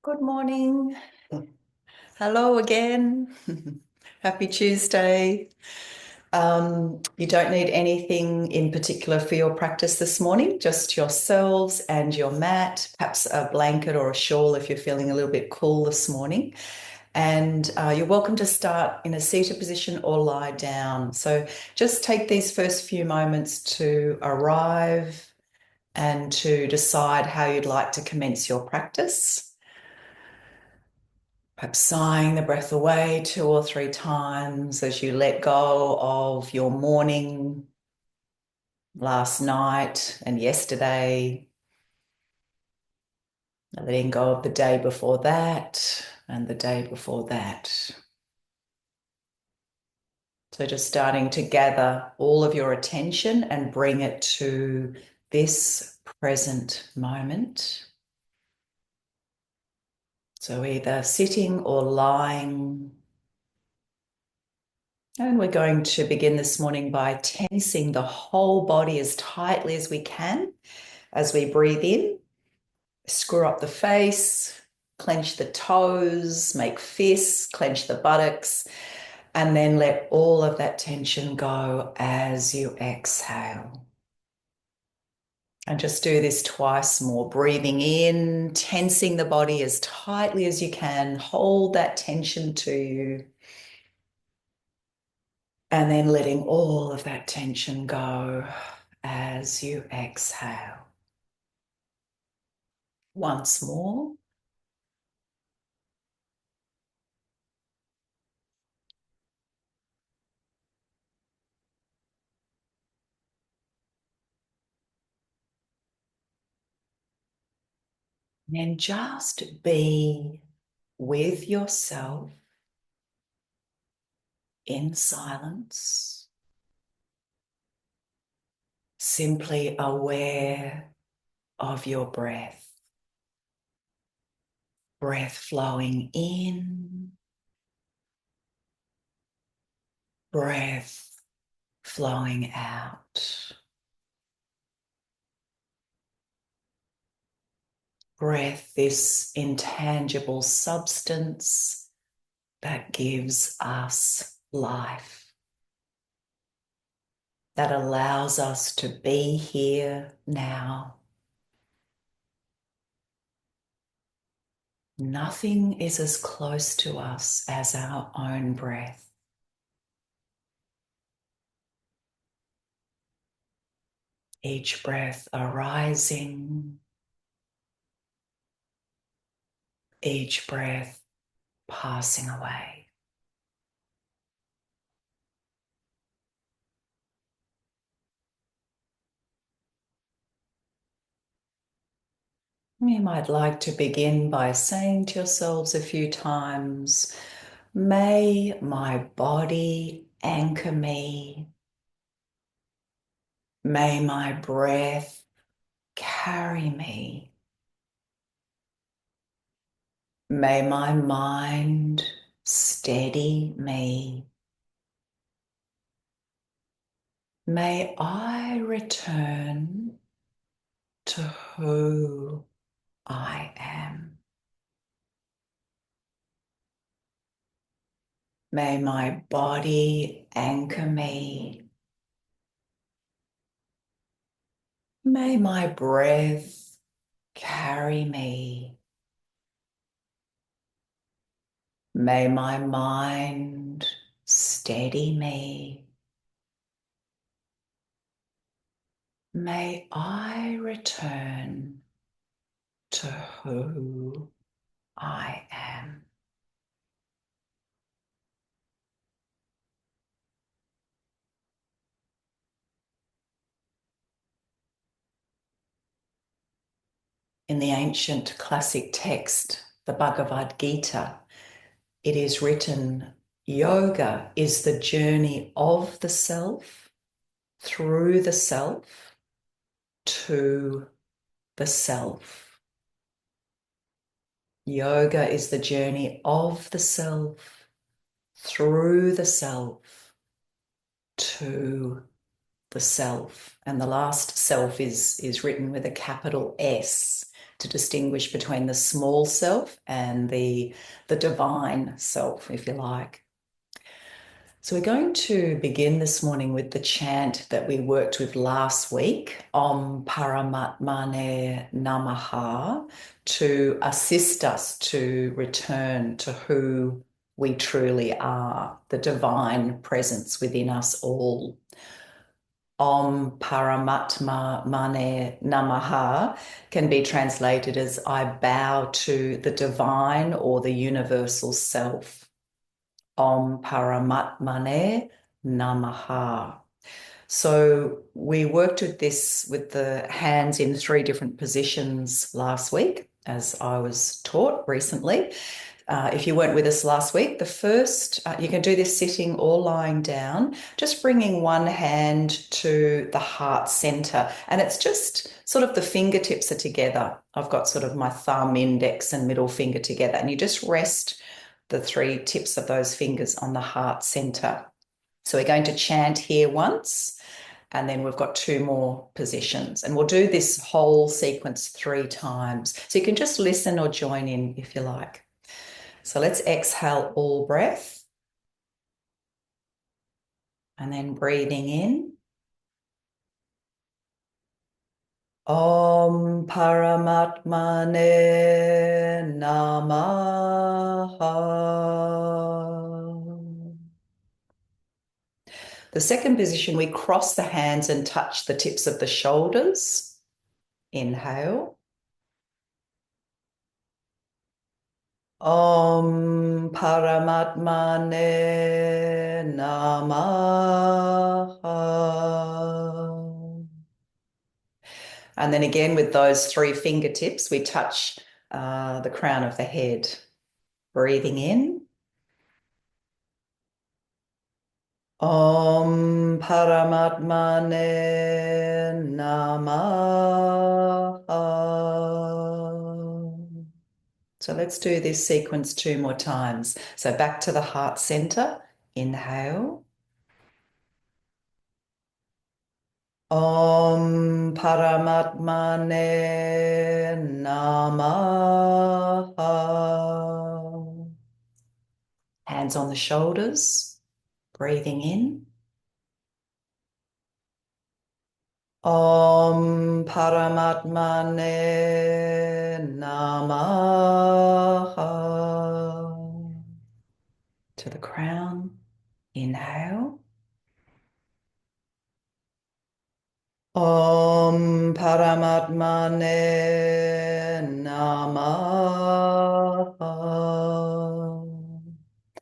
Good morning. Hello again. Happy Tuesday. You don't need anything in particular for your practice this morning, just yourselves and your mat, perhaps a blanket or a shawl if you're feeling a little bit cool this morning. And you're welcome to start in a seated position or lie down. So just take these first few moments to arrive and to decide how you'd like to commence your practice. Perhaps sighing the breath away 2 or 3 times as you let go of your morning, last night, and yesterday. Letting go of the day before that and the day before that. So just starting to gather all of your attention and bring it to this present moment. So either sitting or lying. And we're going to begin this morning by tensing the whole body as tightly as we can as we breathe in. Screw up the face, clench the toes, make fists, clench the buttocks, and then let all of that tension go as you exhale. And just do this twice more, breathing in, tensing the body as tightly as you can. Hold that tension to you. And then letting all of that tension go as you exhale. Once more. And just be with yourself in silence, simply aware of your breath. Breath flowing in, breath flowing out. Breath, this intangible substance that gives us life, that allows us to be here now. Nothing is as close to us as our own breath. Each breath arising, each breath passing away. You might like to begin by saying to yourselves a few times, may my body anchor me. May my breath carry me. May my mind steady me. May I return to who I am. May my body anchor me. May my breath carry me. May my mind steady me. May I return to who I am. In the ancient classic text, the Bhagavad Gita, it is written, yoga is the journey of the self, through the self, to the self. Yoga is the journey of the self, through the self, to the self. And the last self is written with a capital S, to distinguish between the small self and the divine self, if you like. So we're going to begin this morning with the chant that we worked with last week, Om Paramatmane Namaha, to assist us to return to who we truly are, the divine presence within us all. Om Paramatma Mane Namaha can be translated as I bow to the divine or the universal self. Om Paramatmane Namaha. So we worked with this with the hands in 3 different positions last week, as I was taught recently. If you weren't with us last week, the first, you can do this sitting or lying down, just bringing one hand to the heart center. And it's just sort of the fingertips are together. I've got sort of my thumb, index, and middle finger together. And you just rest the 3 tips of those fingers on the heart center. So we're going to chant here once, and then we've got 2 more positions. And we'll do this whole sequence 3 times. So you can just listen or join in if you like. So let's exhale all breath. And then breathing in. Om Paramatmane Namaha. The second position, we cross the hands and touch the tips of the shoulders. Inhale. Om Paramatmane Namaha. And then again, with those 3 fingertips, we touch the crown of the head. Breathing in. Om Paramatmane Namaha. So let's do this sequence 2 more times. So back to the heart center. Inhale. Om Paramatmane Namaha. Hands on the shoulders, breathing in. Om Paramatmane Namaha. To the crown, inhale. Om Paramatmane Namaha.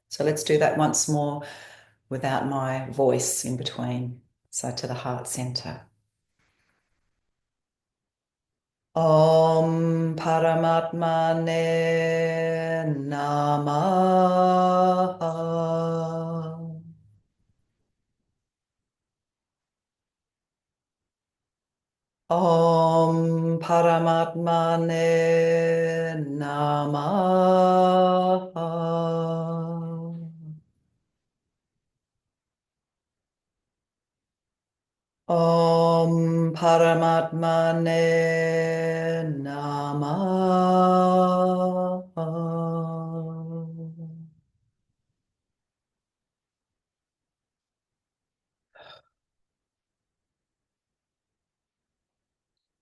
So let's do that once more without my voice in between. So to the heart center. Om Paramatmane Namaha. Om Paramatmane Namaha. Om Paramatmane Namaha.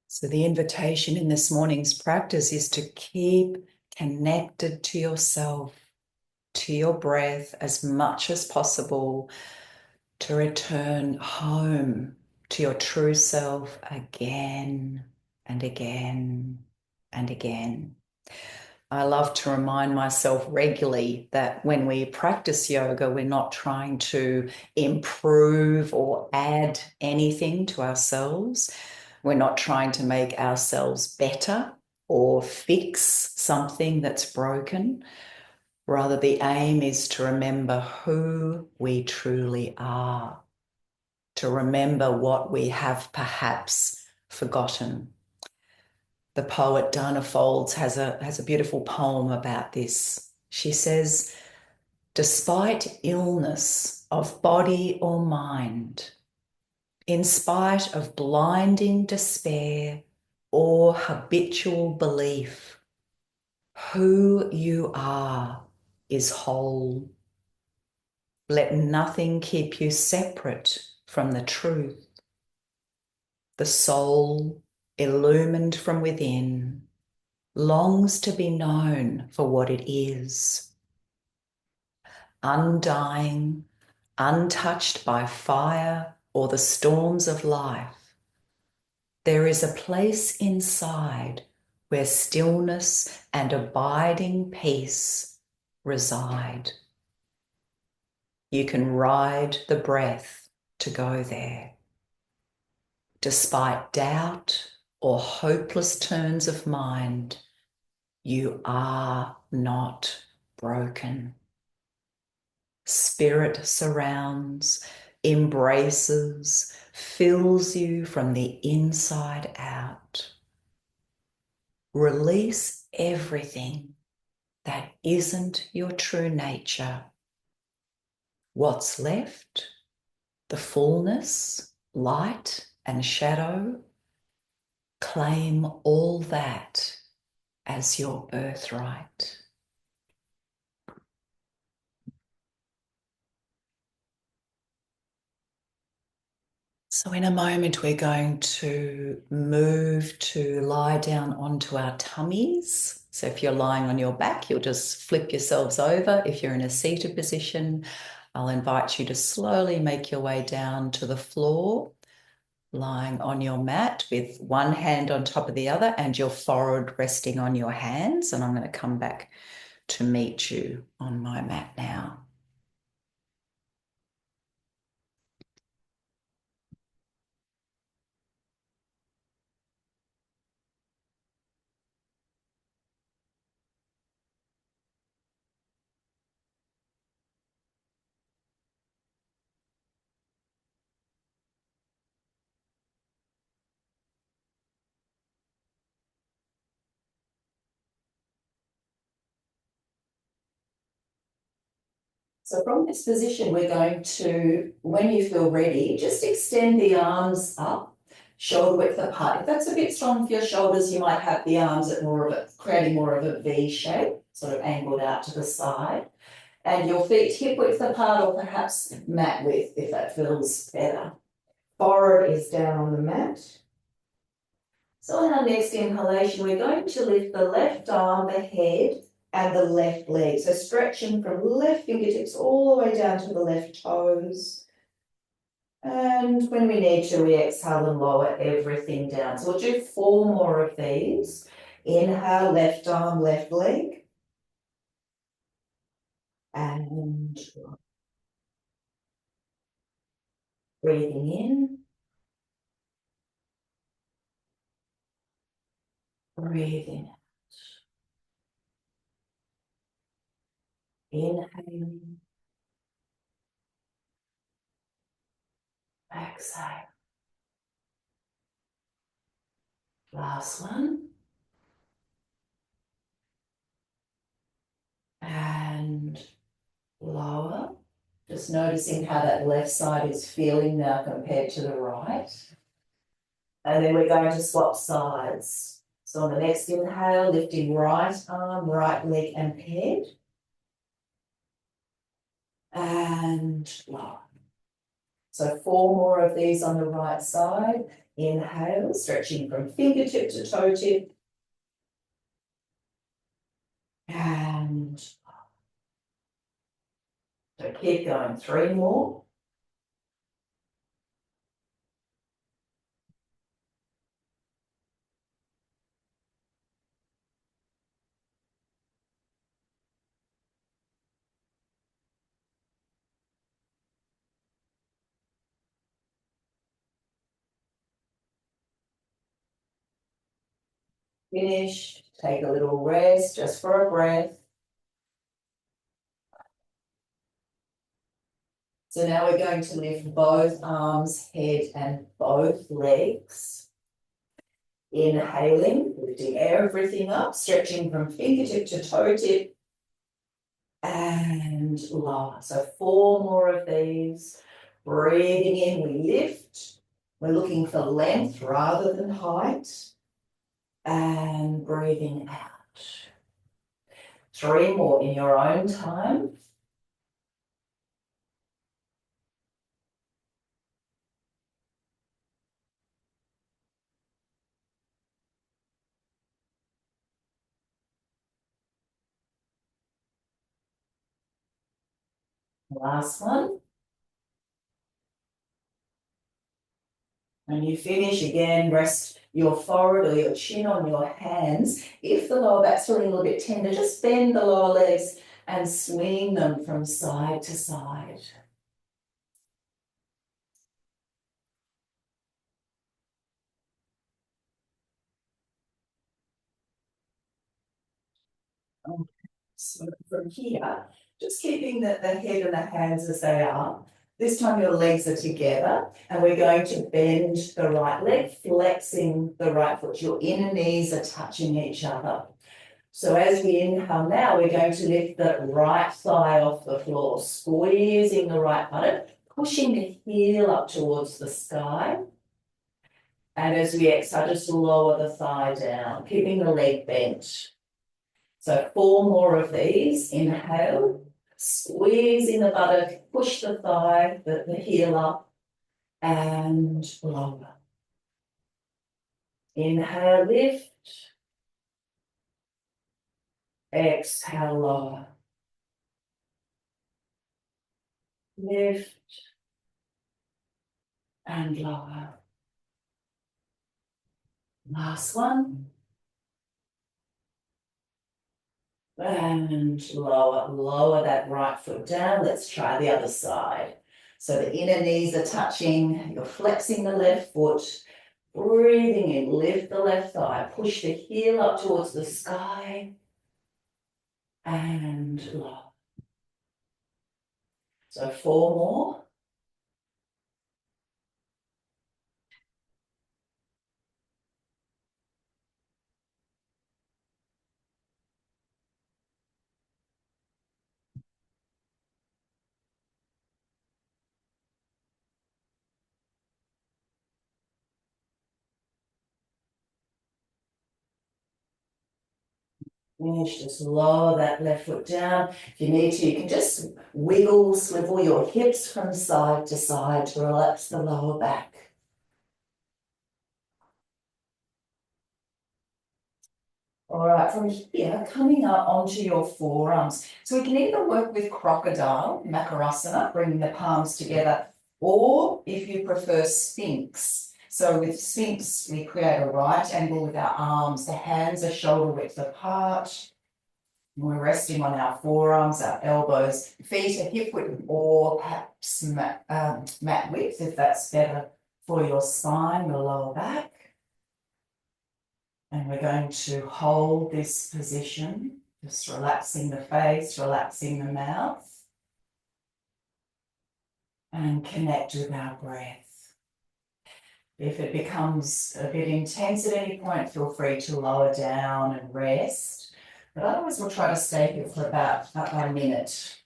So the invitation in this morning's practice is to keep connected to yourself, to your breath as much as possible, to return home to your true self again and again and again. I love to remind myself regularly that when we practice yoga, we're not trying to improve or add anything to ourselves. We're not trying to make ourselves better or fix something that's broken. Rather, the aim is to remember who we truly are, to remember what we have perhaps forgotten. The poet Dana Folds has a beautiful poem about this. She says, despite illness of body or mind, in spite of blinding despair or habitual belief. Who you are is whole. Let nothing keep you separate from the truth. The soul, illumined from within, longs to be known for what it is. Undying, untouched by fire or the storms of life, there is a place inside where stillness and abiding peace reside. You can ride the breath to go there. Despite doubt or hopeless turns of mind, you are not broken. Spirit surrounds, embraces, fills you from the inside out. Release everything that isn't your true nature. What's left? The fullness, light, and shadow. Claim all that as your birthright. So in a moment, we're going to move to lie down onto our tummies. So if you're lying on your back, you'll just flip yourselves over. If you're in a seated position, I'll invite you to slowly make your way down to the floor, lying on your mat with one hand on top of the other and your forehead resting on your hands. And I'm going to come back to meet you on my mat now. So from this position, we're going to, when you feel ready, just extend the arms up, shoulder width apart. If that's a bit strong for your shoulders, you might have the arms at more of a, creating more of a V shape, sort of angled out to the side. And your feet hip width apart or perhaps mat width if that feels better. Forehead is down on the mat. So on our next inhalation, we're going to lift the left arm, the head, and the left leg. So stretching from left fingertips all the way down to the left toes. And when we need to, we exhale and lower everything down. So we'll do 4 more of these. Inhale, left arm, left leg. And breathing in. Breathing out. Inhaling. Exhale. Last one. And lower. Just noticing how that left side is feeling now compared to the right. And then we're going to swap sides. So on the next inhale, lifting right arm, right leg and head. And lower. So 4 more of these on the right side. Inhale, stretching from fingertip to toe tip. And so keep going, 3 more. Finish, take a little rest just for a breath. So now we're going to lift both arms, head and both legs. Inhaling, lifting everything up, stretching from fingertip to toe tip. And lower. So 4 more of these. Breathing in, we lift. We're looking for length rather than height. and breathing out. 3 more in your own time. Last one. When you finish, again, rest your forehead or your chin on your hands. If the lower back's feeling a little bit tender, just bend the lower legs and swing them from side to side. So from here, just keeping the head and the hands as they are. This time your legs are together and we're going to bend the right leg, flexing the right foot. Your inner knees are touching each other. So as we inhale now, we're going to lift the right thigh off the floor, squeezing the right buttock, pushing the heel up towards the sky. And as we exhale, just lower the thigh down, keeping the leg bent. So 4 more of these. Inhale, squeezing the buttock, push the thigh, the heel up, and lower. Inhale, lift. Exhale, lower. Lift and lower. Last one. And lower that right foot down. Let's try the other side. So the inner knees are touching. You're flexing the left foot. Breathing in, lift the left thigh. Push the heel up towards the sky. And lower. So 4 more. Finish, just lower that left foot down. If you need to, you can just wiggle, swivel your hips from side to side to relax the lower back. All right, from here, coming up onto your forearms. So we can either work with crocodile, Makarasana, bringing the palms together, or if you prefer Sphinx. So with Sphinx, we create a right angle with our arms. The hands are shoulder width apart. We're resting on our forearms, our elbows, feet are hip width, or perhaps mat width, if that's better for your spine, your lower back. And we're going to hold this position, just relaxing the face, relaxing the mouth, and connect with our breath. If it becomes a bit intense at any point, feel free to lower down and rest. But otherwise, we'll try to stay here for about a minute.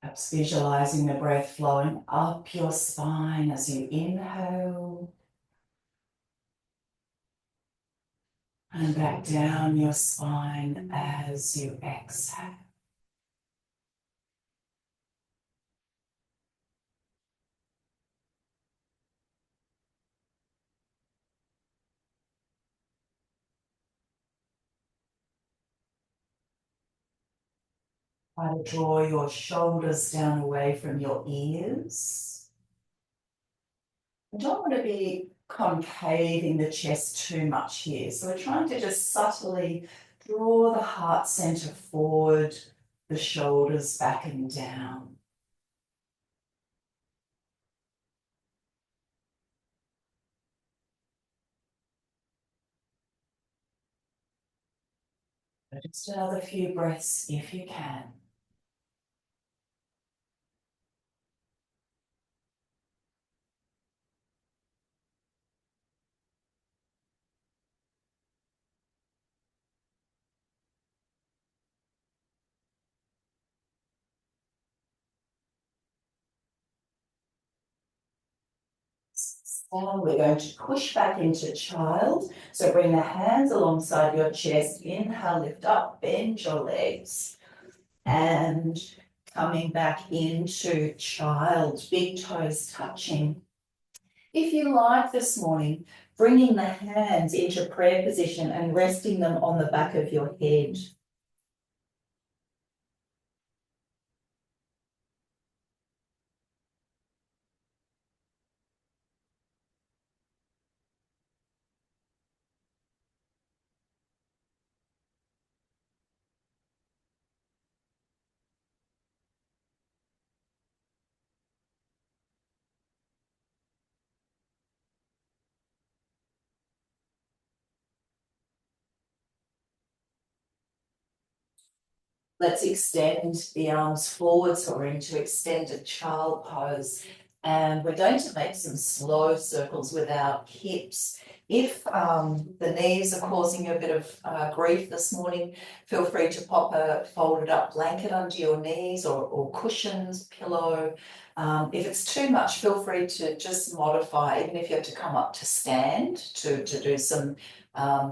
Perhaps visualizing the breath flowing up your spine as you inhale and back down your spine as you exhale. Try to draw your shoulders down away from your ears. You don't want to be concaving the chest too much here. So we're trying to just subtly draw the heart center forward, the shoulders back and down. Just another few breaths if you can. And we're going to push back into child. So bring the hands alongside your chest. Inhale, lift up, bend your legs. And coming back into child, big toes touching. If you like this morning, bringing the hands into prayer position and resting them on the back of your head. Let's extend the arms forward, so we're into extended child pose. And we're going to make some slow circles with our hips. If the knees are causing you a bit of grief this morning, feel free to pop a folded up blanket under your knees or cushions, pillow. If it's too much, feel free to just modify, even if you have to come up to stand to do some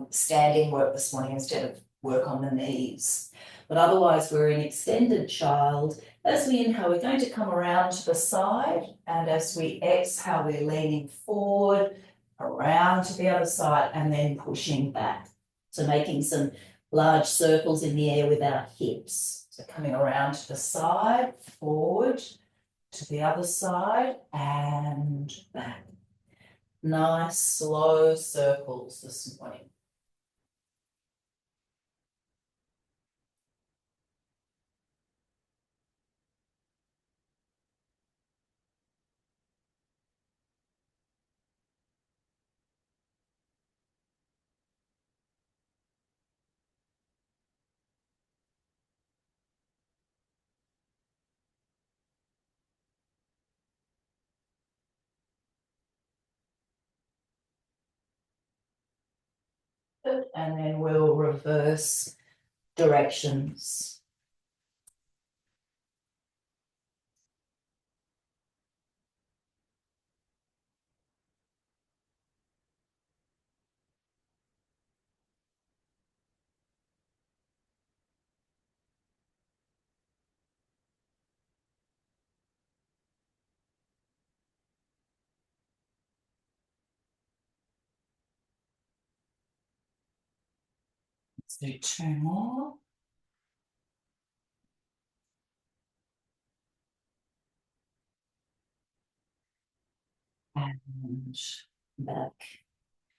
standing work this morning instead of work on the knees. But otherwise, we're in extended child. As we inhale, we're going to come around to the side, and as we exhale, we're leaning forward, around to the other side, and then pushing back. So making some large circles in the air with our hips. So coming around to the side, forward, to the other side, and back. Nice, slow circles this morning. And then we'll reverse directions. Let's do two more. And back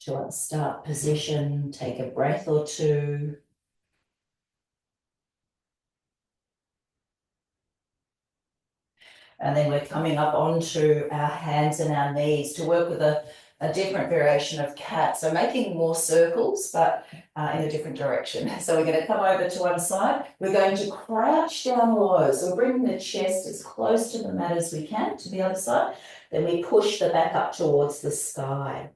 to our start position. Take a breath or two. And then we're coming up onto our hands and our knees to work with a different variation of cat. So making more circles, but in a different direction. So we're going to come over to one side. We're going to crouch down low. So we're bringing the chest as close to the mat as we can to the other side. Then we push the back up towards the sky.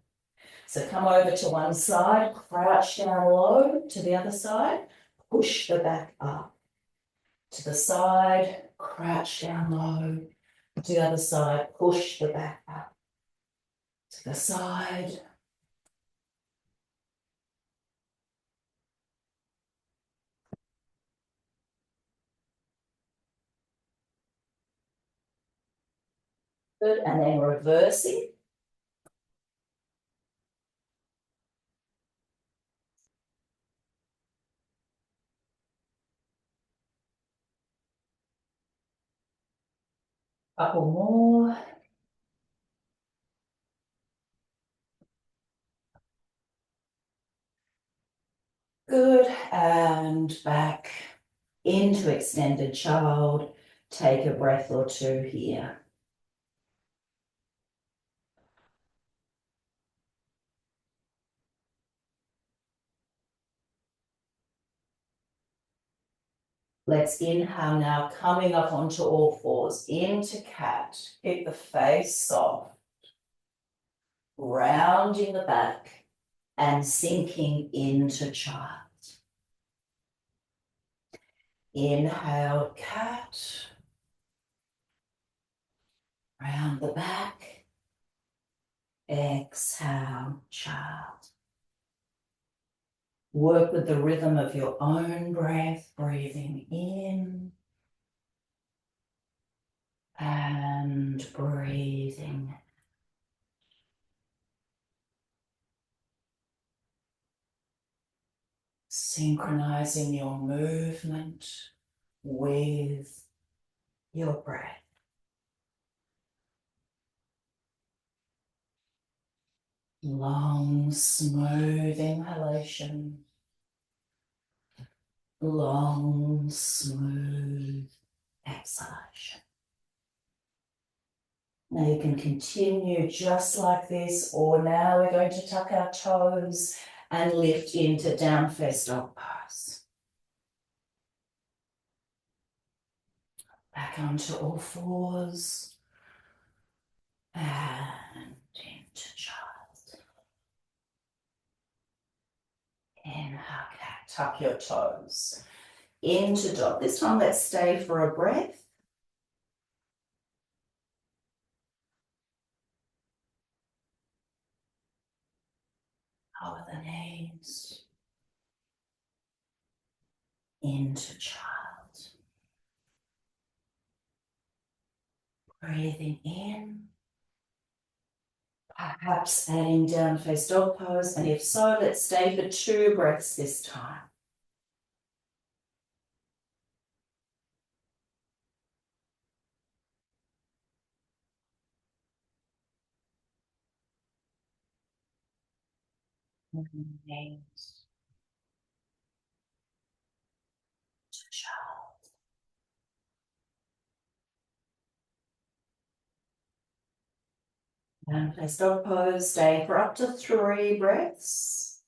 So come over to one side, crouch down low to the other side, push the back up. To the side, crouch down low. To the other side, push the back up. To the side. Good, and then reversing. Couple more. Good, and back into extended child. Take a breath or two here. Let's inhale now, coming up onto all fours, into cat. Keep the face soft. Rounding the back and sinking into child. Inhale, cat. Round the back. Exhale, child. Work with the rhythm of your own breath, breathing in and breathing. Synchronizing your movement with your breath. Long, smooth inhalation. Long, smooth exhalation. Now you can continue just like this, or now we're going to tuck our toes and lift into down face dog pose. Back onto all fours and into child. Inhale, cat, tuck your toes. Into dog. This time let's stay for a breath. Lower the knees. Into child. Breathing in. Perhaps adding down face dog pose, and if so, let's stay for 2 breaths this time. Knees to child. And face dog pose, stay for up to 3 breaths.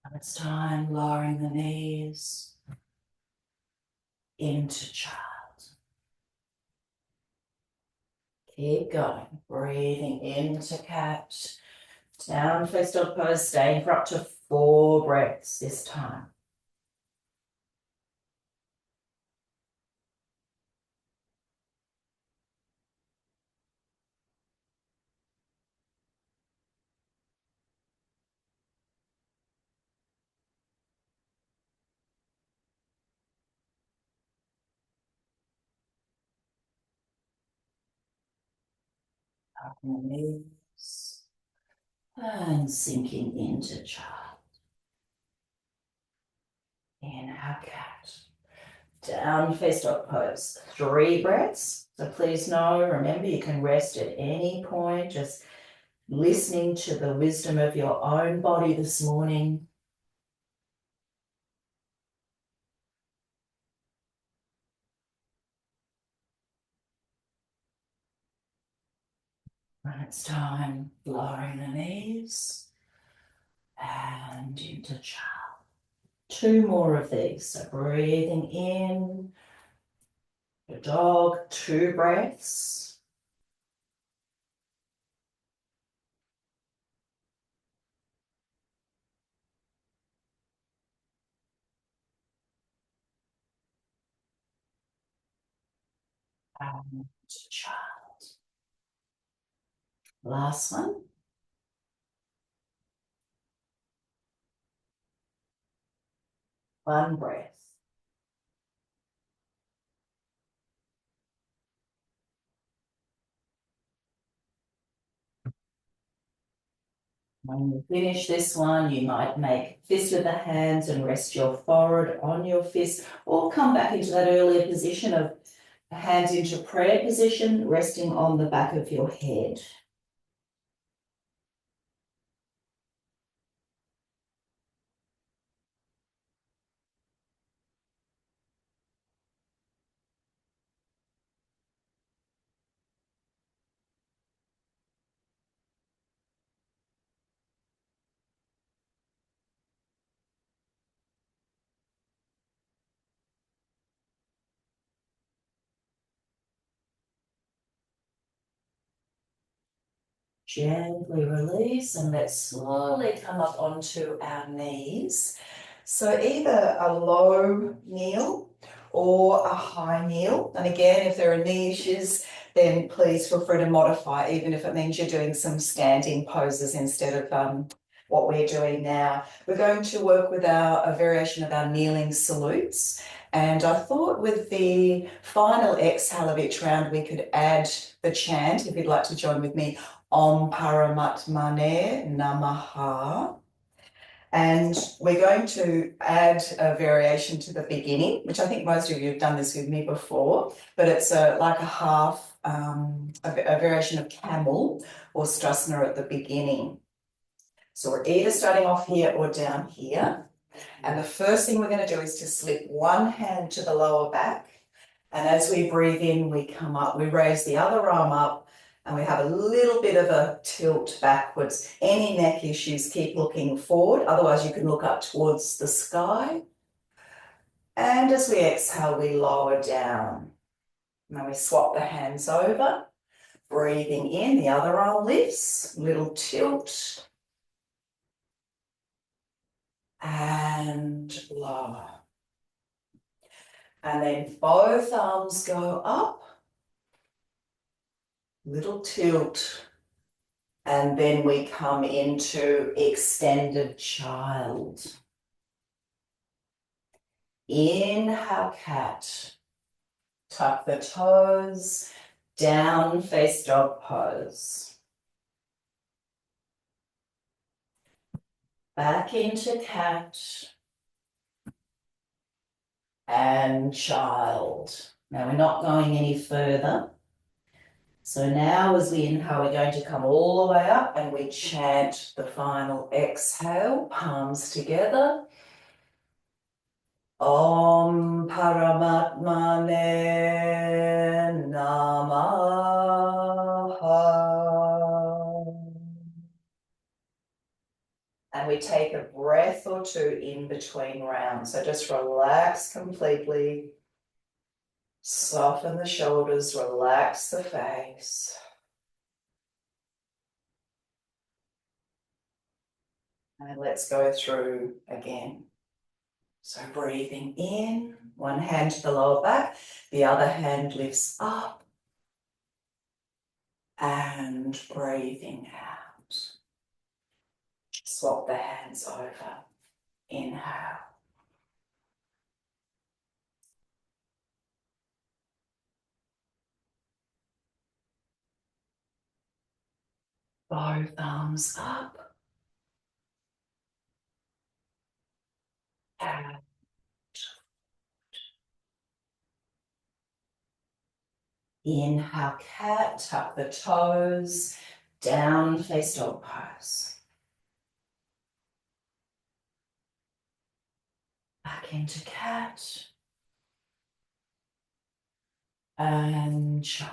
And it's time, lowering the knees into child. Keep going, breathing into cat, down face dog pose, staying for up to 4 breaths this time. Up the knees and sinking into child. Inhale, cat. Down face dog pose. 3 breaths. So please know, remember, you can rest at any point, just listening to the wisdom of your own body this morning. When it's time, lowering the knees and into child. 2 more of these. So breathing in, the dog, 2 breaths. And to child. Last one. 1 breath. When you finish this one, you might make fist with the hands and rest your forehead on your fist, or come back into that earlier position of hands into prayer position, resting on the back of your head. Gently release and let's slowly come up onto our knees. So either a low kneel or a high kneel. And again, if there are knee issues, then please feel free to modify, even if it means you're doing some standing poses instead of what we're doing now. We're going to work with a variation of our kneeling salutes. And I thought with the final exhale of each round, we could add the chant, if you'd like to join with me, Om Paramatmane Namaha. And we're going to add a variation to the beginning, which I think most of you have done this with me before, but it's like a half, a variation of camel or strasana at the beginning. So we're either starting off here or down here. And the first thing we're going to do is to slip one hand to the lower back. And as we breathe in, we come up, we raise the other arm up, and we have a little bit of a tilt backwards. Any neck issues, keep looking forward. Otherwise, you can look up towards the sky. And as we exhale, we lower down. Now we swap the hands over. Breathing in, the other arm lifts, little tilt. And lower. And then both arms go up. Little tilt. And then we come into extended child. Inhale, cat. Tuck the toes. Down, face dog pose. Back into cat. And child. Now we're not going any further. So now as we inhale, we're going to come all the way up and we chant the final exhale, palms together. Om Paramatmane Namaha. And we take a breath or two in between rounds. So just relax completely. Soften the shoulders, relax the face. And let's go through again. So breathing in, one hand to the lower back, the other hand lifts up. And breathing out. Swap the hands over. Inhale. Both arms up. Out. Inhale, cat, tuck the toes, down, face dog pose. Back into cat. And child.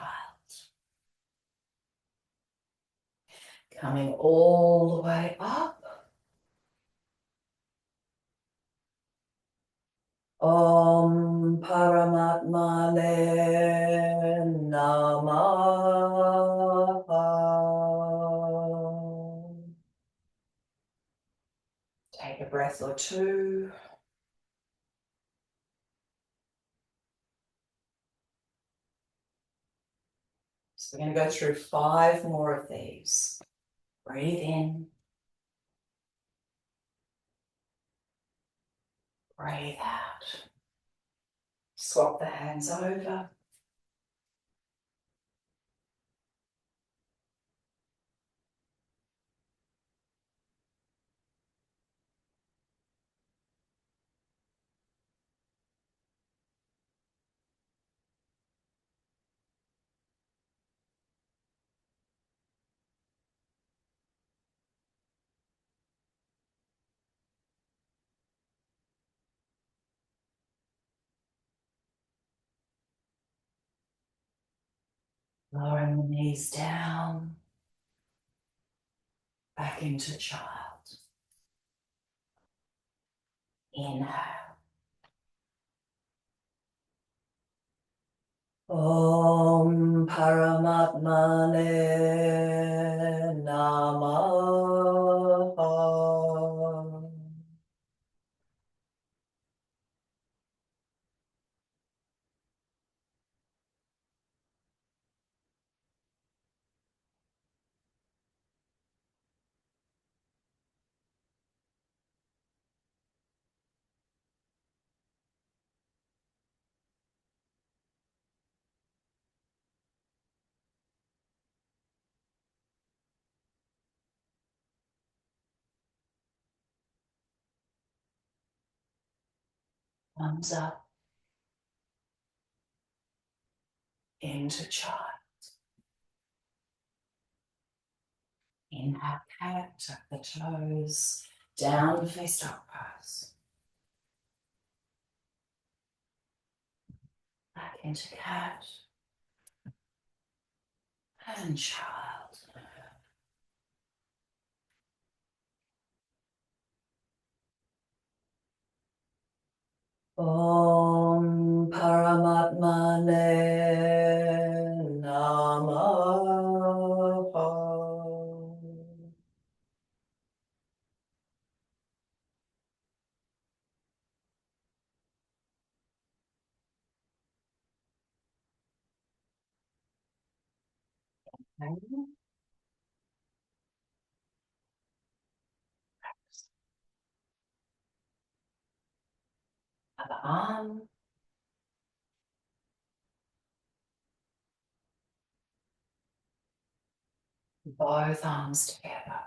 Coming all the way up. Om Paramatmane Namaha. Take a breath or two. So we're going to go through 5 more of these. Breathe in. Breathe out. Swap the hands over. Lowering the knees down. Back into child. Inhale. Om Paramatmane Namaha. Thumbs up into child. Inhale, cat, tuck the toes, down face dog pose. Back into cat and child. Om Paramatmane Namaha. Other arm. Both arms together.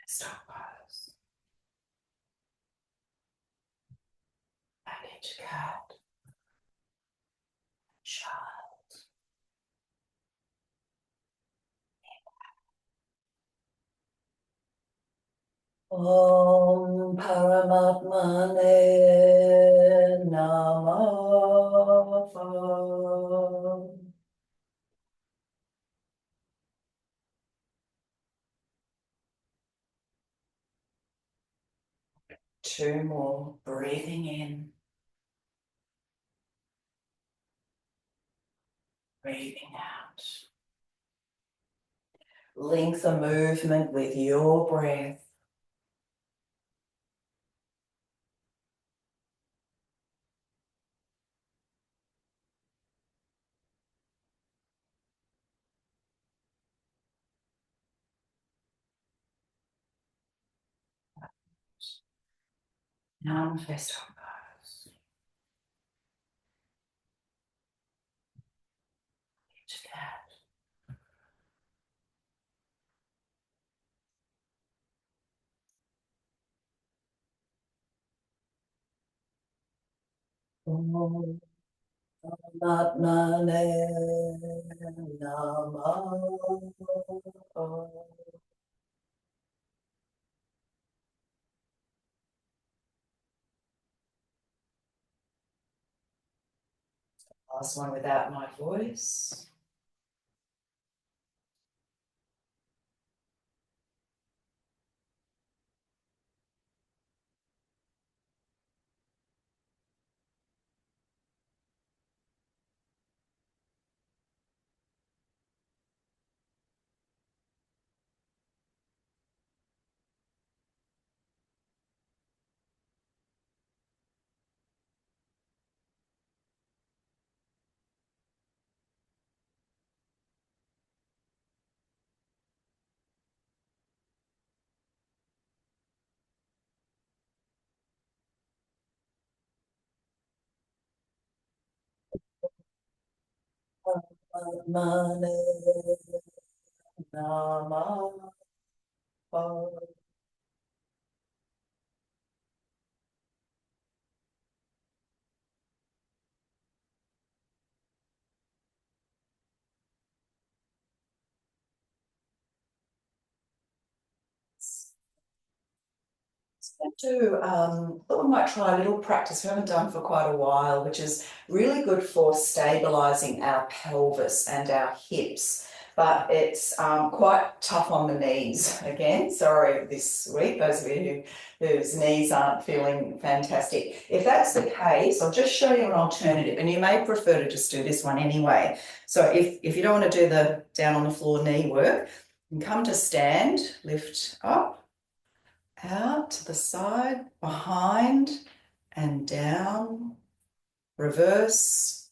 Stop pose. Back into cat. Child. Om Paramatmane Namaha. Two more. Breathing in. Breathing out. Link the movement with your breath. Down face dog pose. Into cat. Om Paramatmane Namaha. Last one without my voice. Paramatmane Namaha. Thought we might try a little practice we haven't done for quite a while, which is really good for stabilizing our pelvis and our hips. but it's quite tough on the knees again. Sorry this week, those of you whose knees aren't feeling fantastic. If that's the case, I'll just show you an alternative, and you may prefer to just do this one anyway. So if you don't want to do the down on the floor knee work, you can come to stand, lift up, out to the side, behind and down, reverse,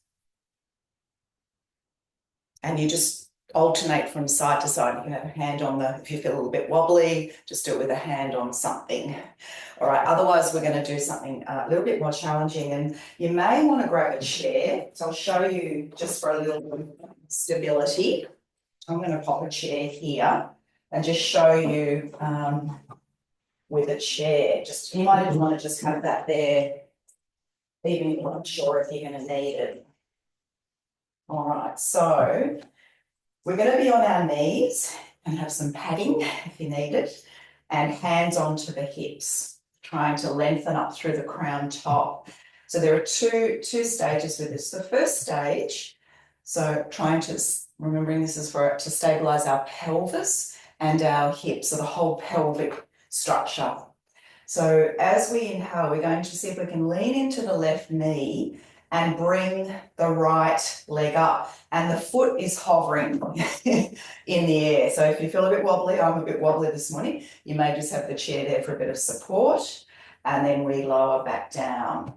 and you just alternate from side to side. You can have a hand on the, if you feel a little bit wobbly, just do it with a hand on something. All right, otherwise we're going to do something a little bit more challenging, and you may want to grab a chair. So I'll show you just for a little bit of stability. I'm going to pop a chair here and just show you with a chair. Just, you might even want to just have that there, even if you're not sure if you're going to need it. All right, so we're going to be on our knees and have some padding if you need it, and hands onto the hips, trying to lengthen up through the crown top. So there are two stages with this. The first stage, so trying to, remembering this is for to stabilize our pelvis and our hips, so the whole pelvic structure. So as we inhale, we're going to see if we can lean into the left knee and bring the right leg up, and the foot is hovering in the air. So if you feel a bit wobbly, I'm a bit wobbly this morning, you may just have the chair there for a bit of support, and then we lower back down.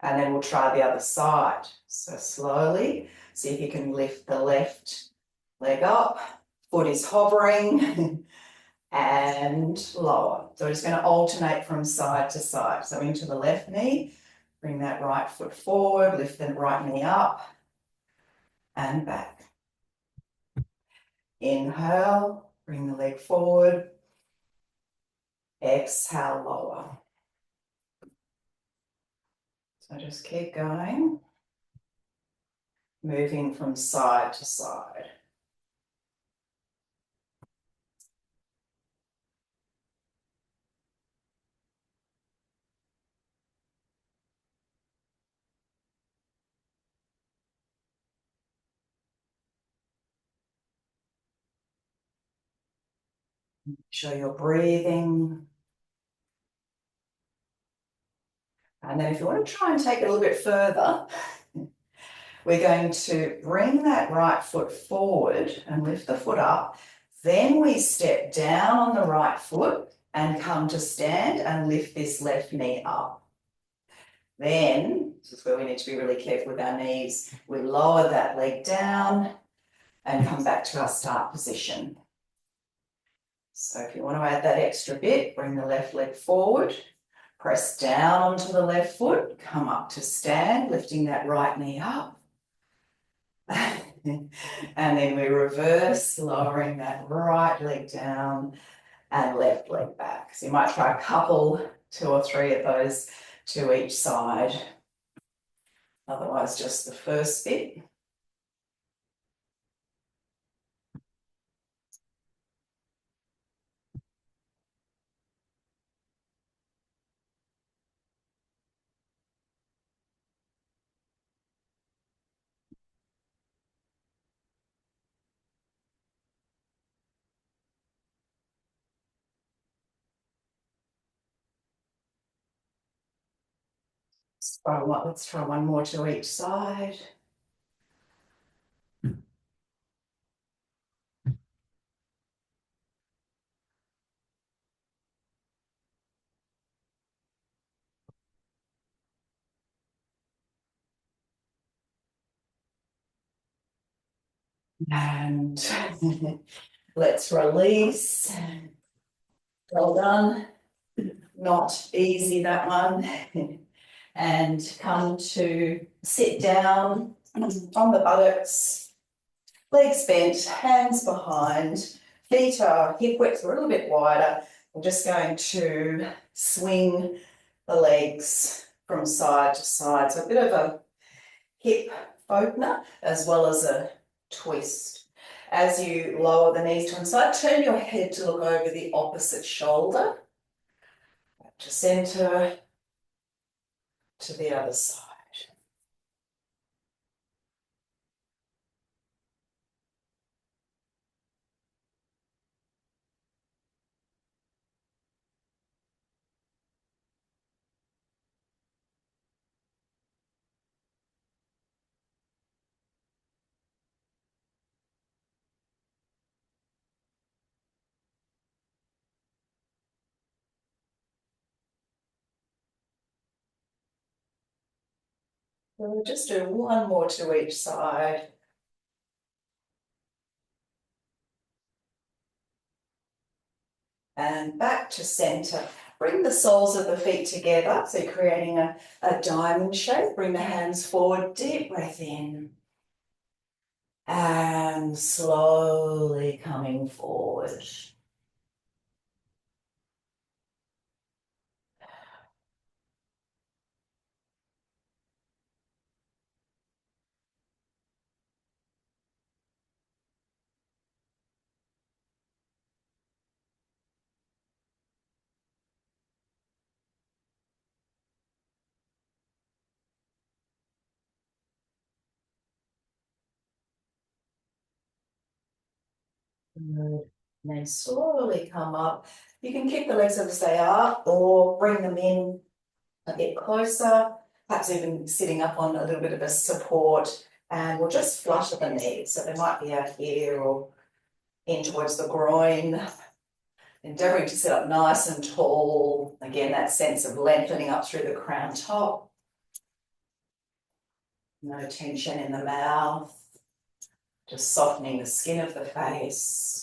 And then we'll try the other side. So slowly, see if you can lift the left leg up, foot is hovering, and lower. So we're just going to alternate from side to side. So into the left knee, bring that right foot forward, lift the right knee up and back. Inhale, bring the leg forward. Exhale, lower. So just keep going, moving from side to side. Make sure you're breathing. And then if you want to try and take it a little bit further, we're going to bring that right foot forward and lift the foot up. Then we step down on the right foot and come to stand and lift this left knee up. Then, this is where we need to be really careful with our knees. We lower that leg down and come back to our start position. So if you want to add that extra bit, bring the left leg forward, press down onto the left foot, come up to stand, lifting that right knee up. And then we reverse, lowering that right leg down and left leg back. So you might try a couple, 2 or 3 of those to each side. Otherwise, just the first bit. Let's try one more to each side. And let's release. Well done. Not easy, that one. And come to sit down on the buttocks, legs bent, hands behind, feet are hip width, we're a little bit wider. We're just going to swing the legs from side to side. So a bit of a hip opener as well as a twist. As you lower the knees to one side, turn your head to look over the opposite shoulder. Back to centre, to the other side. We'll just do one more to each side. And back to center. Bring the soles of the feet together, so you're creating a diamond shape. Bring the hands forward, deep breath in. And slowly coming forward. Good. And then slowly come up. You can keep the legs as they are or bring them in a bit closer, perhaps even sitting up on a little bit of a support, and we'll just flutter the knees. So they might be out here or in towards the groin, endeavouring to sit up nice and tall. Again, that sense of lengthening up through the crown top. No tension in the mouth, just softening the skin of the face.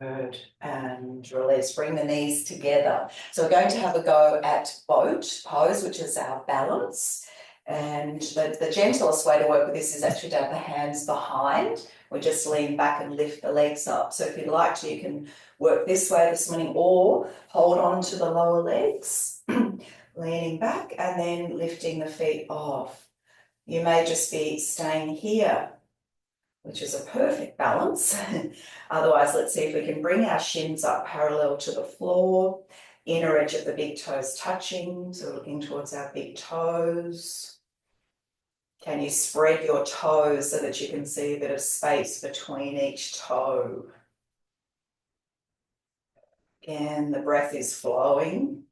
Good, and release, bring the knees together. So we're going to have a go at boat pose, which is our balance. And the gentlest way to work with this is actually to have the hands behind. We just lean back and lift the legs up. So if you'd like to, you can work this way this morning or hold on to the lower legs, leaning back and then lifting the feet off. You may just be staying here, which is a perfect balance. Otherwise, let's see if we can bring our shins up parallel to the floor, inner edge of the big toes touching, so looking towards our big toes. Can you spread your toes so that you can see a bit of space between each toe? Again, the breath is flowing.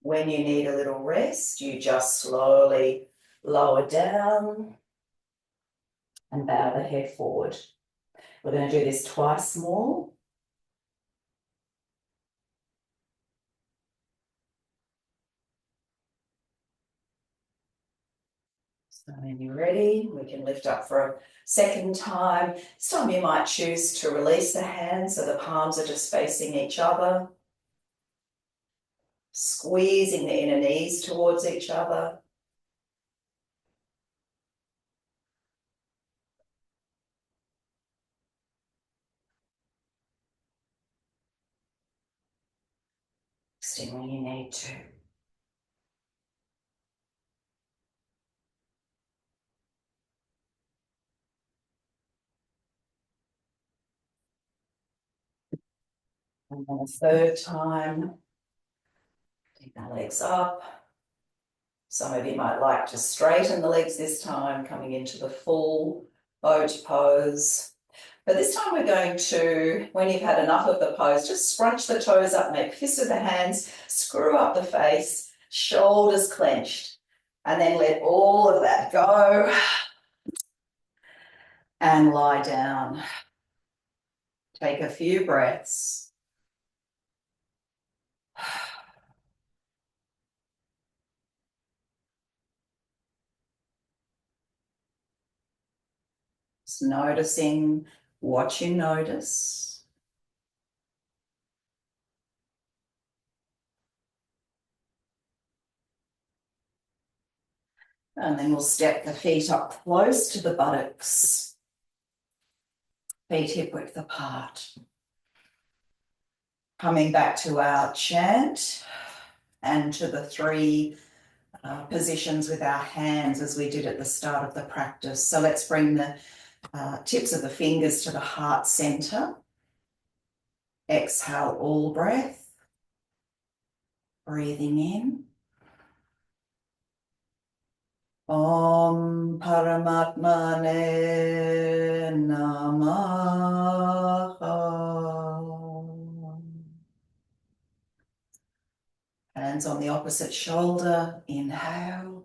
When you need a little rest, you just slowly lower down and bow the head forward. We're going to do this twice more. So when you're ready, we can lift up for a second time. This time you might choose to release the hands so the palms are just facing each other. Squeezing the inner knees towards each other. Resting when you need to. And then a third time, take the legs up. Some of you might like to straighten the legs this time, coming into the full boat pose. But this time we're going to, when you've had enough of the pose, just scrunch the toes up, make fists with the hands, screw up the face, shoulders clenched, and then let all of that go and lie down. Take a few breaths. Just noticing what you notice. And then we'll step the feet up close to the buttocks. Feet hip width apart. Coming back to our chant and to the three positions with our hands as we did at the start of the practice. So let's bring the tips of the fingers to the heart center. Exhale all breath. Breathing in. Om Paramatmane Namaha. And hands on the opposite shoulder. Inhale.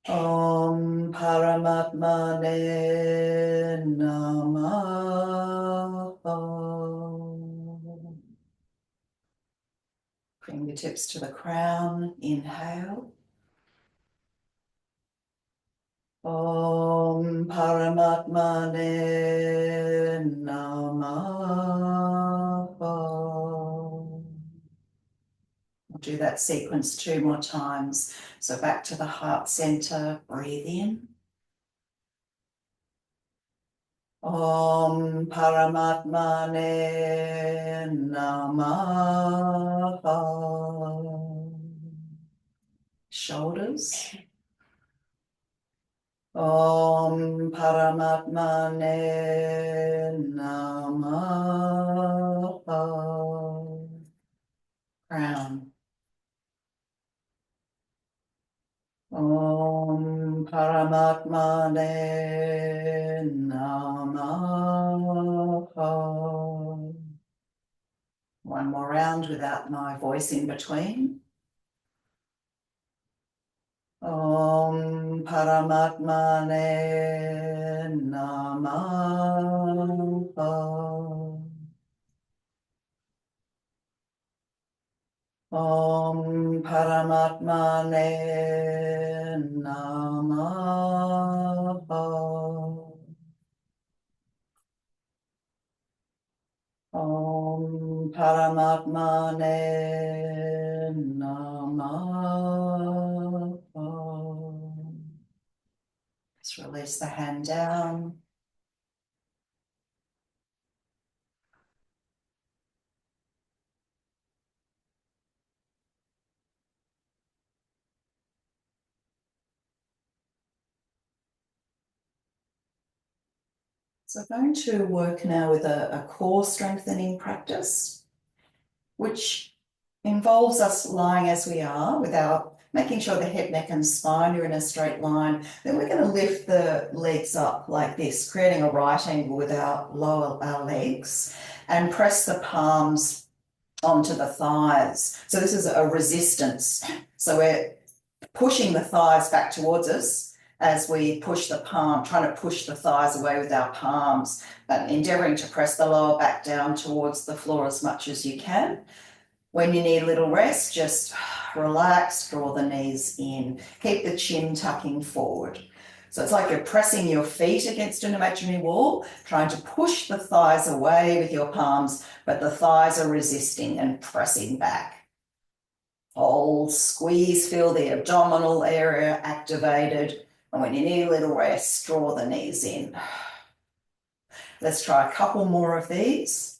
Om Paramatmane Namaha. Fingertips to the crown. Inhale. Om Paramatmane Namaha. I'll do that sequence 2 more times. So back to the heart center, breathe in. Om Paramatmane Namaha. Shoulders. Om Paramatmane Namaha. Crown. Om Paramatmane Namaha. One more round without my voice in between. Om Paramatmane Namaha. Om Paramatmane Namaha. Om Paramatmane Namaha. Just release the hand down. So I'm going to work now with a core strengthening practice, which involves us lying as we are without making sure the head, neck and spine are in a straight line. Then we're going to lift the legs up like this, creating a right angle with our legs, and press the palms onto the thighs. So this is a resistance. So we're pushing the thighs back towards us as we push the palm, trying to push the thighs away with our palms, but endeavoring to press the lower back down towards the floor as much as you can. When you need a little rest, just relax, draw the knees in, keep the chin tucking forward. So it's like you're pressing your feet against an imaginary wall, trying to push the thighs away with your palms, but the thighs are resisting and pressing back. Hold, squeeze, feel the abdominal area activated. And when you need a little rest, draw the knees in. Let's try a couple more of these.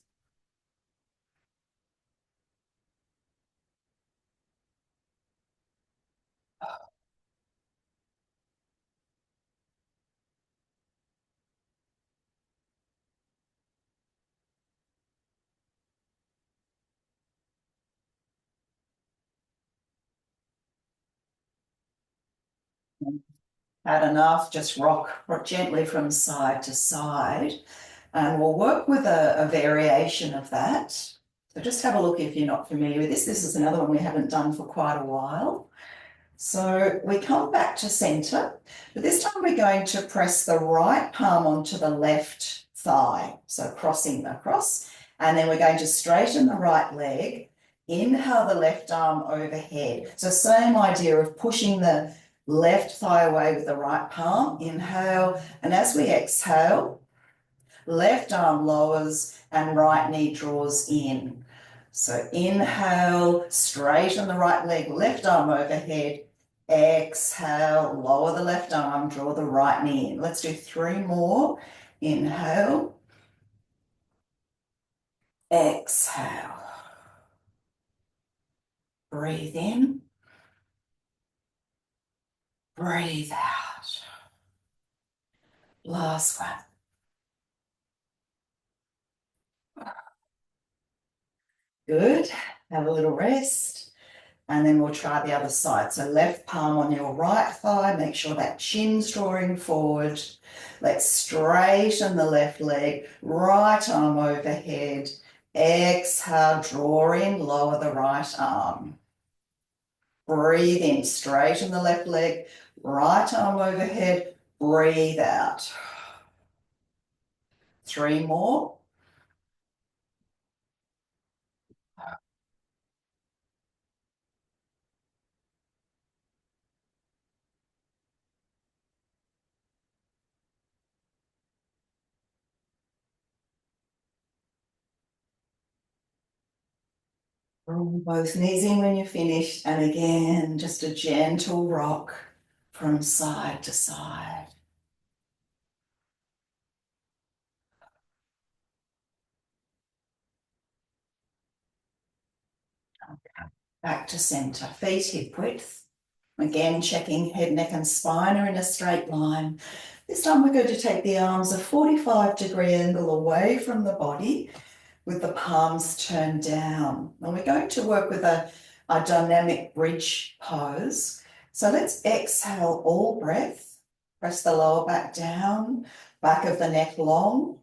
Had enough, just rock gently from side to side. And we'll work with a variation of that. So just have a look if you're not familiar with this. This is another one we haven't done for quite a while. So we come back to center, but this time we're going to press the right palm onto the left thigh. So crossing across, and then we're going to straighten the right leg. Inhale the left arm overhead. So same idea of pushing the left thigh away with the right palm. Inhale, and as we exhale, left arm lowers and right knee draws in. So inhale, straighten the right leg, left arm overhead. Exhale, lower the left arm, draw the right knee in. Let's do 3 more. Inhale. Exhale. Breathe in. Breathe out. Last one. Good. Have a little rest. And then we'll try the other side. So left palm on your right thigh. Make sure that chin's drawing forward. Let's straighten the left leg. Right arm overhead. Exhale, draw in, lower the right arm. Breathe in, straighten the left leg, right arm overhead, breathe out. 3 more. Roll both knees in when you're finished, and again, just a gentle rock from side to side. Back to center, feet hip width. Again, checking head, neck and spine are in a straight line. This time we're going to take the arms a 45-degree angle away from the body with the palms turned down. And we're going to work with a dynamic bridge pose. So let's exhale all breath. Press the lower back down, back of the neck long.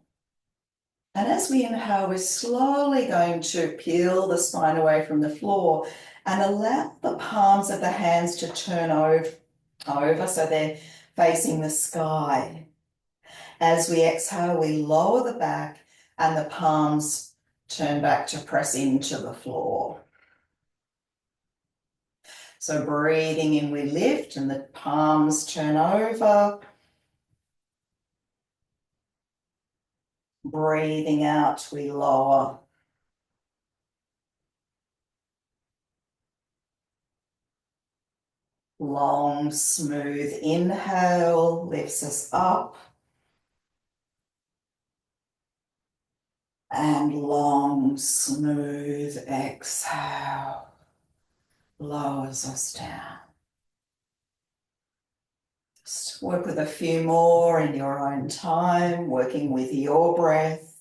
And as we inhale, we're slowly going to peel the spine away from the floor and allow the palms of the hands to turn over so they're facing the sky. As we exhale, we lower the back and the palms turn back to press into the floor. So breathing in, we lift and the palms turn over. Breathing out, we lower. Long, smooth inhale lifts us up. And long, smooth exhale lowers us down. Just work with a few more in your own time, working with your breath.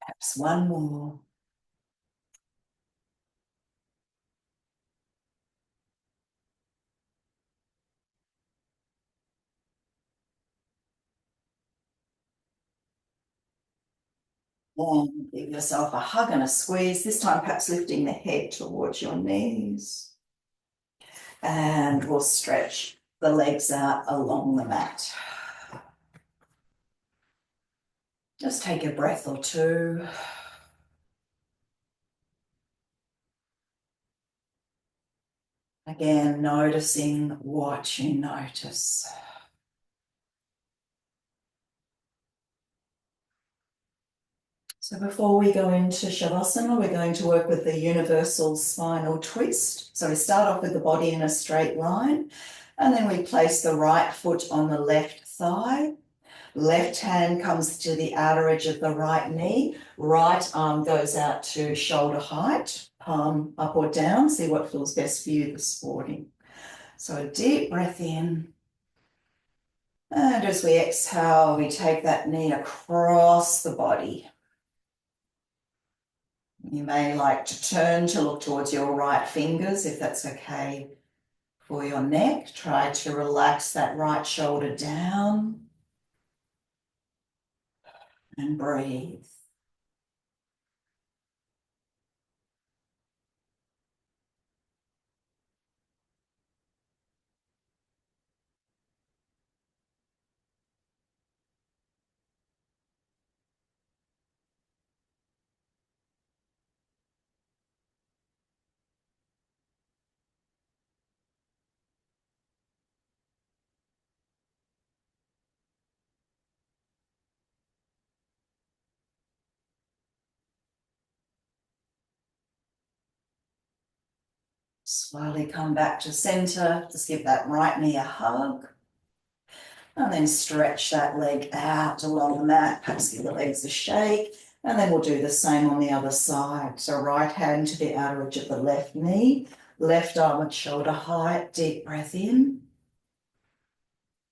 Perhaps one more. And give yourself a hug and a squeeze, this time perhaps lifting the head towards your knees. And we'll stretch the legs out along the mat. Just take a breath or two. Again, noticing what you notice. So before we go into Shavasana, we're going to work with the universal spinal twist. So we start off with the body in a straight line, and then we place the right foot on the left thigh. Left hand comes to the outer edge of the right knee. Right arm goes out to shoulder height, palm up or down. See what feels best for you this morning. So a deep breath in. And as we exhale, we take that knee across the body. You may like to turn to look towards your right fingers if that's okay for your neck. Try to relax that right shoulder down and breathe. Slowly come back to center. Just give that right knee a hug. And then stretch that leg out along the mat, perhaps give the legs a shake. And then we'll do the same on the other side. So right hand to the outer edge of the left knee, left arm at shoulder height, deep breath in.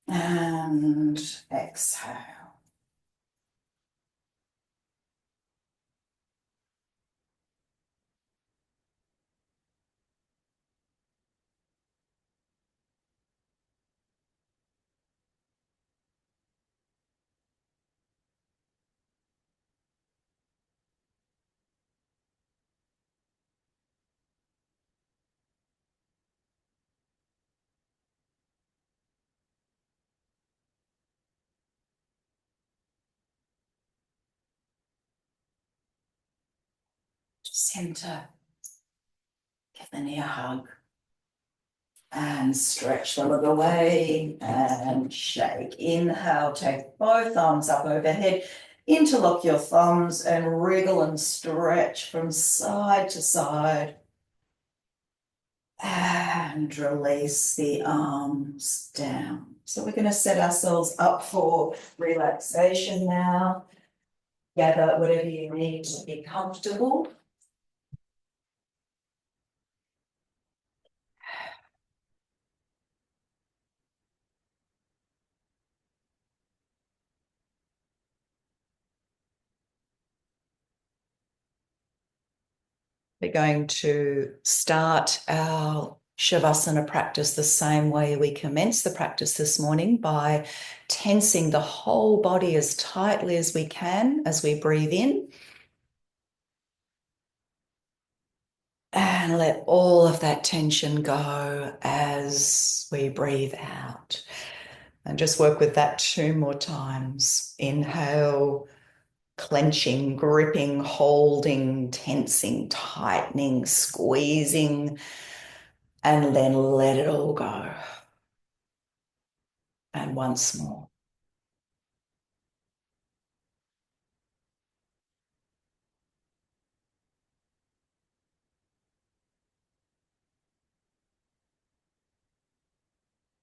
And exhale. Center. Give the knee a hug. And stretch the leg away and shake. Inhale, take both arms up overhead. Interlock your thumbs and wriggle and stretch from side to side. And release the arms down. So we're going to set ourselves up for relaxation now. Gather whatever you need to be comfortable. We're going to start our Shavasana practice the same way we commenced the practice this morning, by tensing the whole body as tightly as we can as we breathe in. And let all of that tension go as we breathe out. And just work with that 2 more times. Inhale, clenching, gripping, holding, tensing, tightening, squeezing, and then let it all go. And once more.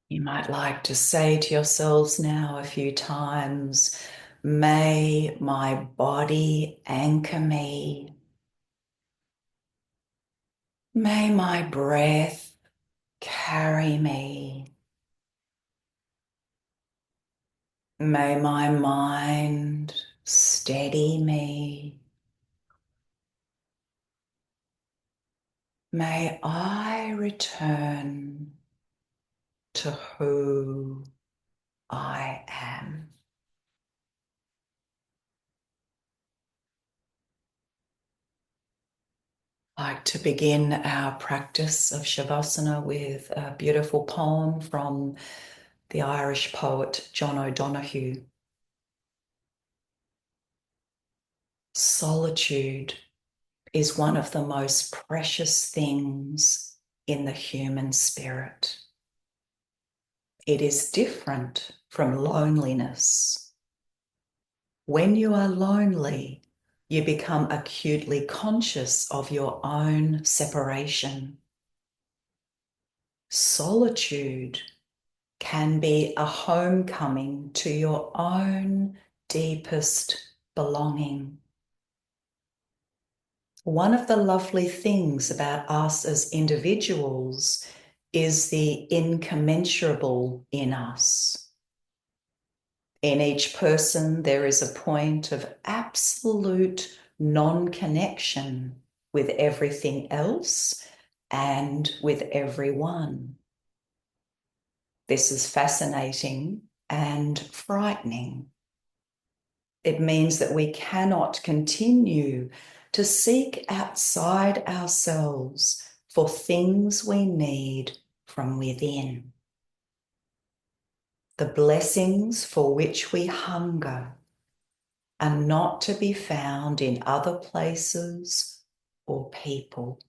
You might like to say to yourselves now a few times, may my body anchor me. May my breath carry me. May my mind steady me. May I return to who I am. I'd like to begin our practice of Shavasana with a beautiful poem from the Irish poet John O'Donoghue. Solitude is one of the most precious things in the human spirit. It is different from loneliness. When you are lonely, you become acutely conscious of your own separation. Solitude can be a homecoming to your own deepest belonging. One of the lovely things about us as individuals is the incommensurable in us. In each person, there is a point of absolute non-connection with everything else and with everyone. This is fascinating and frightening. It means that we cannot continue to seek outside ourselves for things we need from within. The blessings for which we hunger are not to be found in other places or people.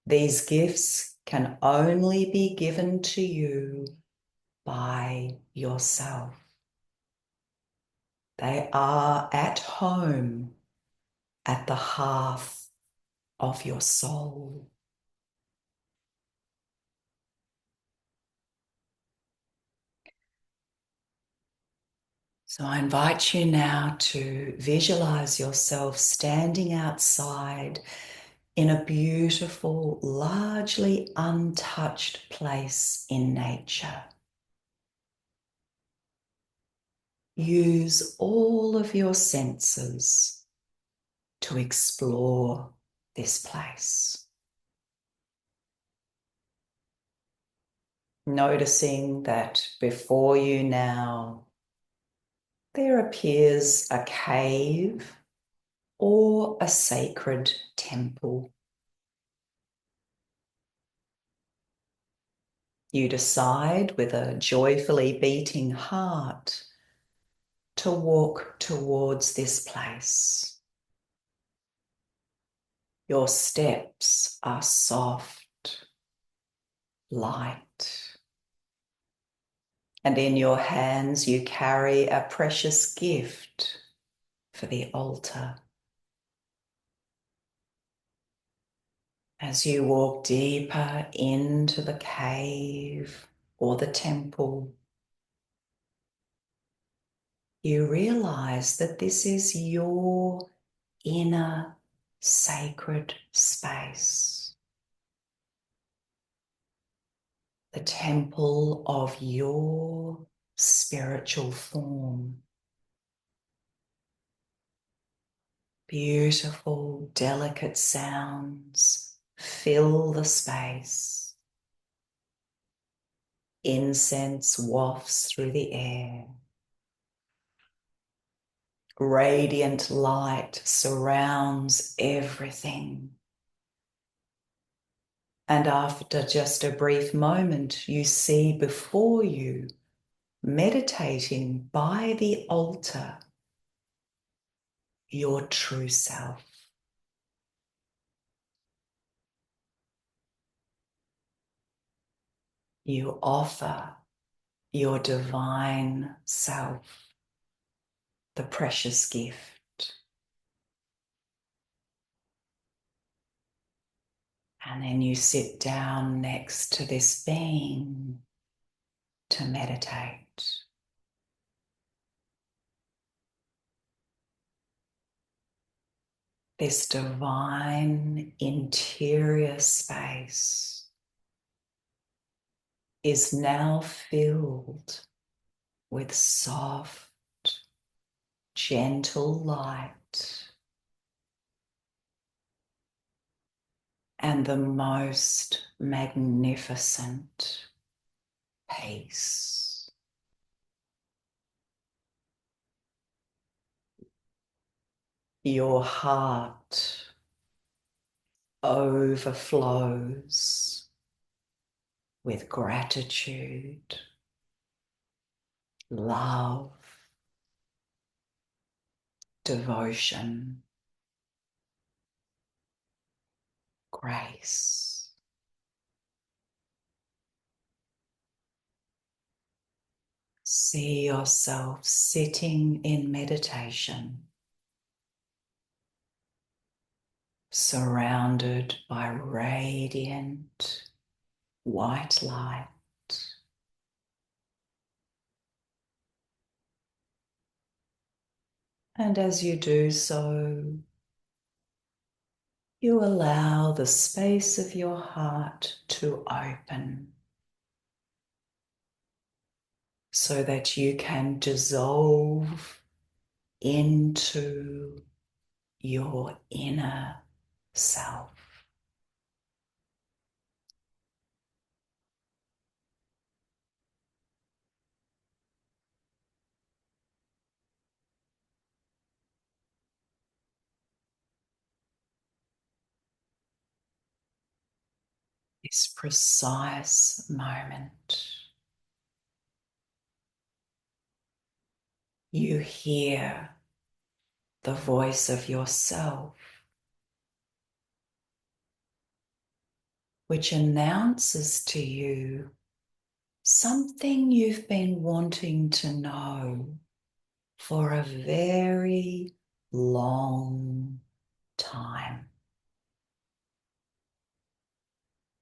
These gifts can only be given to you by yourself. They are at home at the hearth of your soul. So I invite you now to visualize yourself standing outside in a beautiful, largely untouched place in nature. Use all of your senses to explore this place. Noticing that before you now there appears a cave or a sacred temple. You decide with a joyfully beating heart to walk towards this place. Your steps are soft, light, and in your hands you carry a precious gift for the altar. As you walk deeper into the cave or the temple, you realize that this is your inner sacred space, the temple of your spiritual form. Beautiful, delicate sounds fill the space. Incense wafts through the air. Radiant light surrounds everything. And after just a brief moment, you see before you, meditating by the altar, your true self. You offer your divine self, the precious gift. And then you sit down next to this being to meditate. This divine interior space is now filled with soft, gentle light and the most magnificent peace. Your heart overflows with gratitude, love, devotion, grace. See yourself sitting in meditation, surrounded by radiant white light. And as you do so, you allow the space of your heart to open so that you can dissolve into your inner self. This precise moment, you hear the voice of yourself, which announces to you something you've been wanting to know for a very long time.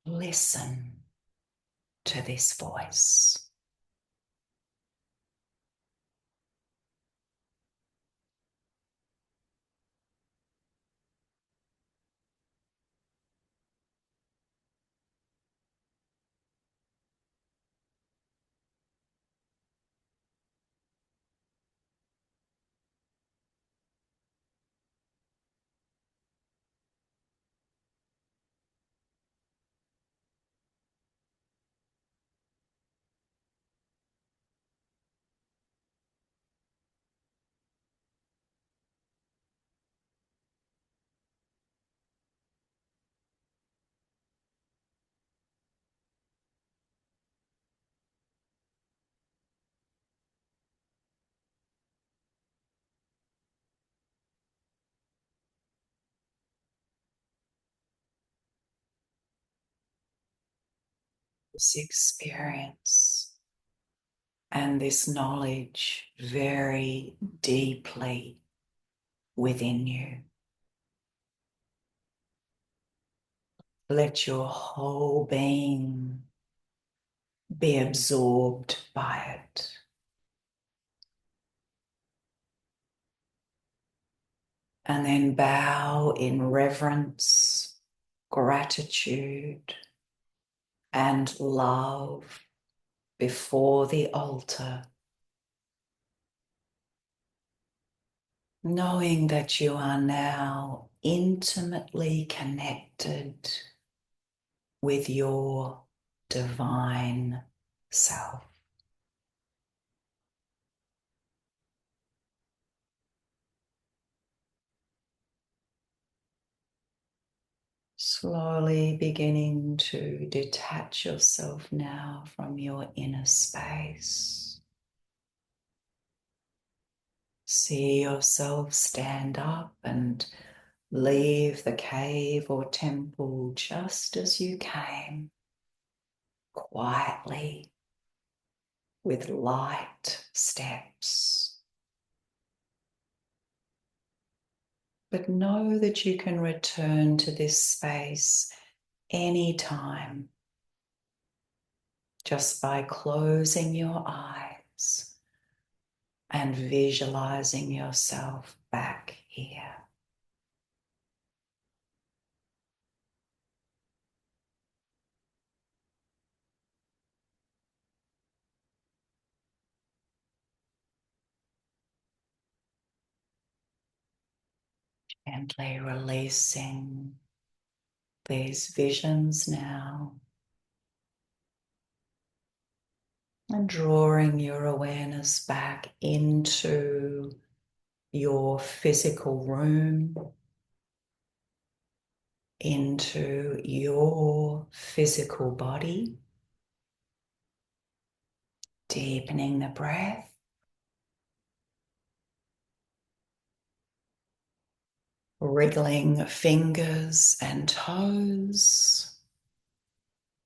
Listen to this voice. this experience and this knowledge very deeply within you. Let your whole being be absorbed by it. And then bow in reverence, gratitude, and love before the altar, knowing that you are now intimately connected with your divine self. Slowly beginning to detach yourself now from your inner space. See yourself stand up and leave the cave or temple just as you came, quietly, with light steps. But know that you can return to this space anytime just by closing your eyes and visualizing yourself back here. Gently releasing these visions now and drawing your awareness back into your physical room, into your physical body, deepening the breath, wriggling fingers and toes.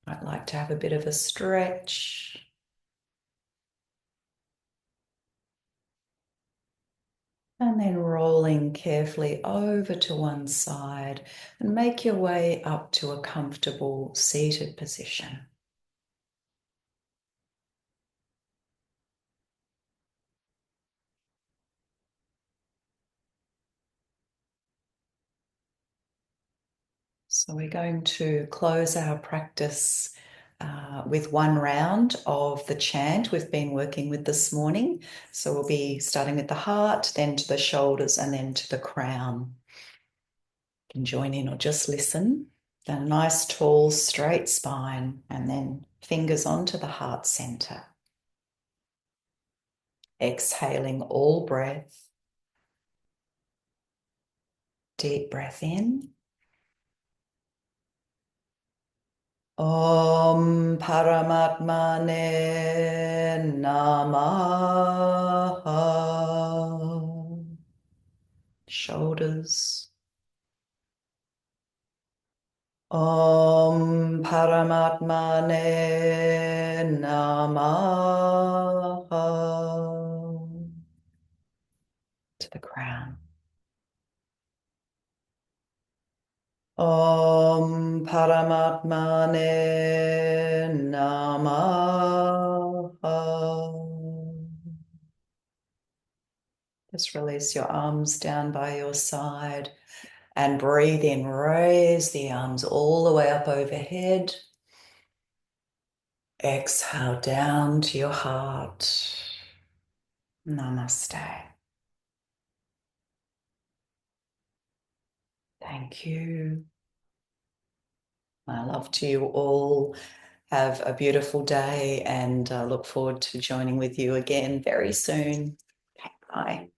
I'd like to have a bit of a stretch. And then rolling carefully over to one side and make your way up to a comfortable seated position. So we're going to close our practice with one round of the chant we've been working with this morning. So we'll be starting with the heart, then to the shoulders, and then to the crown. You can join in or just listen. Then a nice, tall, straight spine, and then fingers onto the heart center. Exhaling all breath. Deep breath in. Om Paramatmane Namaha. Shoulders. Om Paramatmane Namaha. To the crown. Om Paramatmane Namaha. Just release your arms down by your side and breathe in. Raise the arms all the way up overhead. Exhale down to your heart. Namaste. Thank you. My love to you all. Have a beautiful day and look forward to joining with you again very soon. Okay, bye.